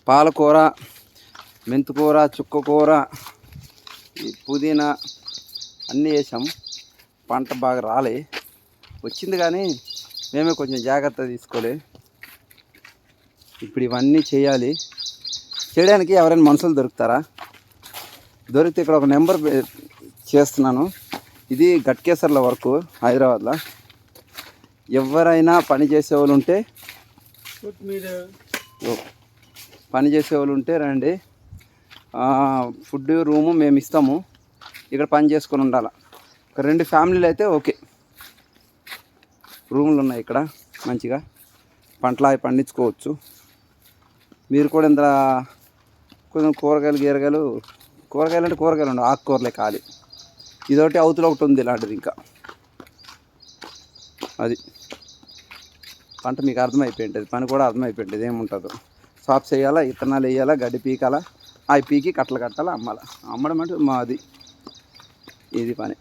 పాలకూర, మెంతికూర, చుక్కకూర, ఈ పుదీనా అన్నీ వేసాం. పంట బాగా రాలే, వచ్చింది కానీ మేమే కొంచెం జాగ్రత్త తీసుకోలే. ఇప్పుడు ఇవన్నీ చేయాలి. చేయడానికి ఎవరైనా మనుషులు దొరుకుతారా? దొరికితే ఇక్కడ ఒక నెంబర్ చేస్తున్నాను. ఇది గట్కేసర్ల వర్క్, హైదరాబాద్లో. ఎవరైనా పని చేసేవాళ్ళు ఉంటే రండి. ఫుడ్ రూము మేము ఇస్తాము. ఇక్కడ పని చేసుకొని ఉండాలి. ఒక 2 ఫ్యామిలీలు అయితే ఓకే. రూములు ఉన్నాయి ఇక్కడ, మంచిగా పంటలు అవి పండించుకోవచ్చు. మీరు కూడా ఇంత కొంచెం కూరగాయలు అంటే కూరగాయలు ఉండవు, ఆకుకూరలే ఖాళీ. ఇదొకటి అవతల ఒకటి ఉంది ఇలాంటిది. ఇంకా అది పంట మీకు అర్థమైపోయింటుంది, పని కూడా అర్థమైపోయింటుంది ఏముంటుందో. సాప్స్ వేయాలా, విత్తనాలు వేయాలా, గడ్డి పీకాలా, అవి పీకి కట్టలు కట్టాలా, అమ్మాలా. అమ్మడం అంటే మాది ఇది పని.